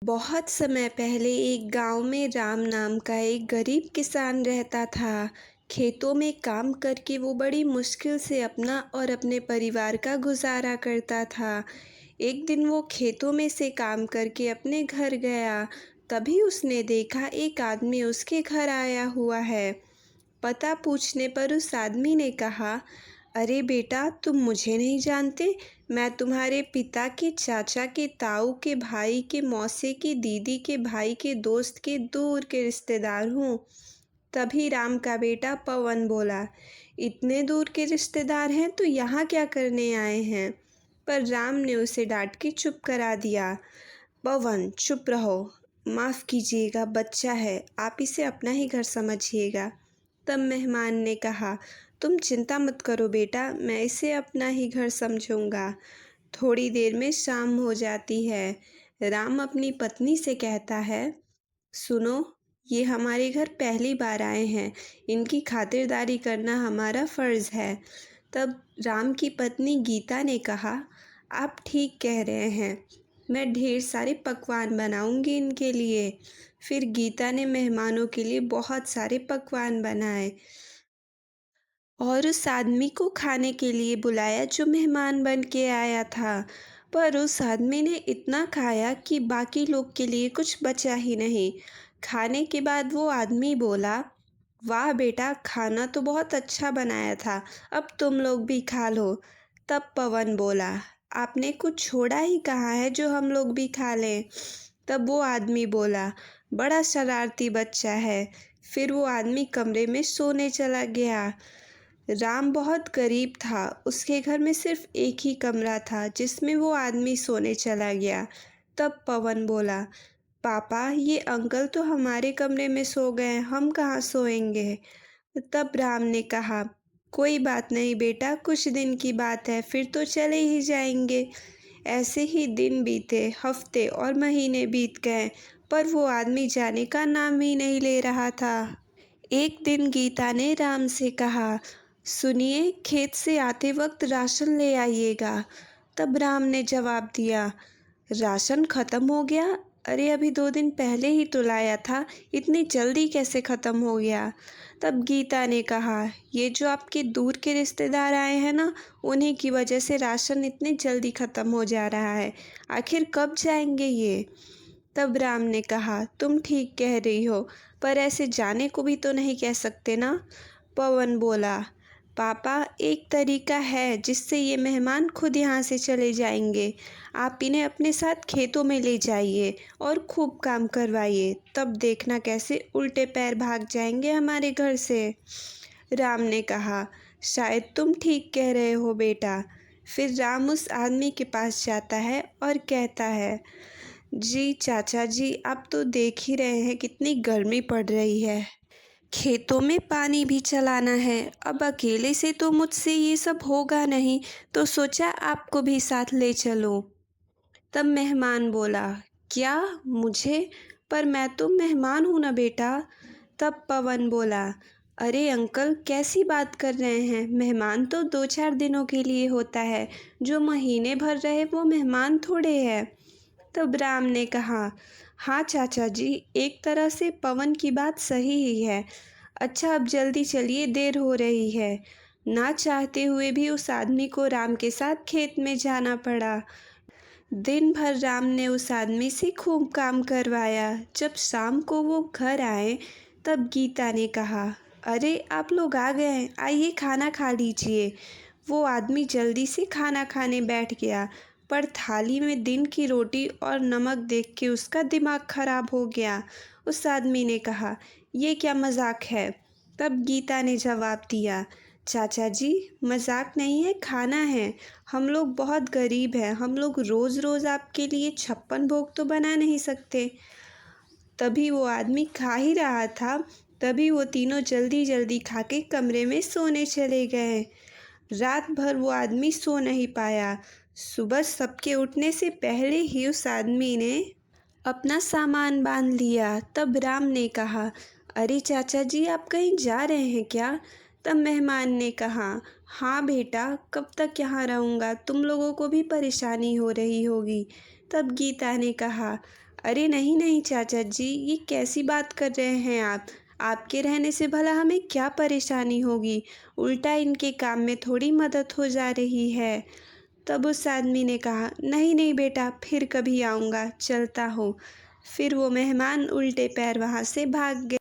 बहुत समय पहले एक गांव में राम नाम का एक गरीब किसान रहता था। खेतों में काम करके वो बड़ी मुश्किल से अपना और अपने परिवार का गुजारा करता था। एक दिन वो खेतों में से काम करके अपने घर गया। तभी उसने देखा एक आदमी उसके घर आया हुआ है। पता पूछने पर उस आदमी ने कहा, अरे बेटा, तुम मुझे नहीं जानते? मैं तुम्हारे पिता के चाचा के ताऊ के भाई के मौसे के दीदी के भाई के दोस्त के दूर के रिश्तेदार हूँ। तभी राम का बेटा पवन बोला, इतने दूर के रिश्तेदार हैं तो यहाँ क्या करने आए हैं? पर राम ने उसे डांट के चुप करा दिया। पवन, चुप रहो। माफ़ कीजिएगा, बच्चा है, आप इसे अपना ही घर समझिएगा। तब मेहमान ने कहा, तुम चिंता मत करो बेटा, मैं इसे अपना ही घर समझूंगा। थोड़ी देर में शाम हो जाती है। राम अपनी पत्नी से कहता है, सुनो, ये हमारे घर पहली बार आए हैं, इनकी खातिरदारी करना हमारा फ़र्ज़ है। तब राम की पत्नी गीता ने कहा, आप ठीक कह रहे हैं, मैं ढेर सारे पकवान बनाऊंगी इनके लिए। फिर गीता ने मेहमानों के लिए बहुत सारे पकवान बनाए और उस आदमी को खाने के लिए बुलाया जो मेहमान बन के आया था। पर उस आदमी ने इतना खाया कि बाकी लोग के लिए कुछ बचा ही नहीं। खाने के बाद वो आदमी बोला, वाह बेटा, खाना तो बहुत अच्छा बनाया था, अब तुम लोग भी खा लो। तब पवन बोला, आपने कुछ छोड़ा ही कहाँ है जो हम लोग भी खा लें? तब वो आदमी बोला, बड़ा शरारती बच्चा है। फिर वो आदमी कमरे में सोने चला गया। राम बहुत गरीब था, उसके घर में सिर्फ एक ही कमरा था जिसमें वो आदमी सोने चला गया। तब पवन बोला, पापा, ये अंकल तो हमारे कमरे में सो गए, हम कहाँ सोएंगे? तब राम ने कहा, कोई बात नहीं बेटा, कुछ दिन की बात है, फिर तो चले ही जाएंगे। ऐसे ही दिन बीते, हफ्ते और महीने बीत गए, पर वो आदमी जाने का नाम ही नहीं ले रहा था। एक दिन गीता ने राम से कहा, सुनिए, खेत से आते वक्त राशन ले आइएगा। तब राम ने जवाब दिया, राशन ख़त्म हो गया? अरे अभी 2 दिन पहले ही तो लाया था, इतनी जल्दी कैसे ख़त्म हो गया? तब गीता ने कहा, ये जो आपके दूर के रिश्तेदार आए हैं ना, उन्हीं की वजह से राशन इतनी जल्दी ख़त्म हो जा रहा है। आखिर कब जाएंगे ये? तब राम ने कहा, तुम ठीक कह रही हो, पर ऐसे जाने को भी तो नहीं कह सकते ना। पवन बोला, पापा, एक तरीका है जिससे ये मेहमान खुद यहाँ से चले जाएंगे। आप इन्हें अपने साथ खेतों में ले जाइए और खूब काम करवाइए, तब देखना कैसे उल्टे पैर भाग जाएंगे हमारे घर से। राम ने कहा, शायद तुम ठीक कह रहे हो बेटा। फिर राम उस आदमी के पास जाता है और कहता है, जी चाचा जी, आप तो देख ही रहे हैं कितनी गर्मी पड़ रही है, खेतों में पानी भी चलाना है। अब अकेले से तो मुझसे ये सब होगा नहीं, तो सोचा आपको भी साथ ले चलो। तब मेहमान बोला, क्या, मुझे? पर मैं तो मेहमान हूँ ना बेटा। तब पवन बोला, अरे अंकल, कैसी बात कर रहे हैं? मेहमान तो 2-4 दिनों के लिए होता है, जो महीने भर रहे वो मेहमान थोड़े है। तब राम ने कहा, हाँ चाचा जी, एक तरह से पवन की बात सही ही है। अच्छा, अब जल्दी चलिए, देर हो रही है। ना चाहते हुए भी उस आदमी को राम के साथ खेत में जाना पड़ा। दिन भर राम ने उस आदमी से खूब काम करवाया। जब शाम को वो घर आए, तब गीता ने कहा, अरे आप लोग आ गए, आइए खाना खा लीजिए। वो आदमी जल्दी से खाना खाने बैठ गया, पर थाली में दिन की रोटी और नमक देख के उसका दिमाग खराब हो गया। उस आदमी ने कहा, ये क्या मजाक है? तब गीता ने जवाब दिया, चाचा जी, मजाक नहीं है, खाना है। हम लोग बहुत गरीब हैं, हम लोग रोज़ रोज़ आपके लिए 56 भोग तो बना नहीं सकते। तभी वो आदमी खा ही रहा था, तभी वो तीनों जल्दी जल्दी खा के कमरे में सोने चले गए। रात भर वो आदमी सो नहीं पाया। सुबह सबके उठने से पहले ही उस आदमी ने अपना सामान बांध लिया। तब राम ने कहा, अरे चाचा जी, आप कहीं जा रहे हैं क्या? तब मेहमान ने कहा, हाँ बेटा, कब तक यहाँ रहूँगा, तुम लोगों को भी परेशानी हो रही होगी। तब गीता ने कहा, अरे नहीं नहीं चाचा जी, ये कैसी बात कर रहे हैं आप। आपके रहने से भला हमें क्या परेशानी होगी। उल्टा इनके काम में थोड़ी मदद हो जा रही है। तब उस आदमी ने कहा, नहीं नहीं बेटा, फिर कभी आऊँगा, चलता हूँ। फिर वो मेहमान उल्टे पैर वहाँ से भाग गए।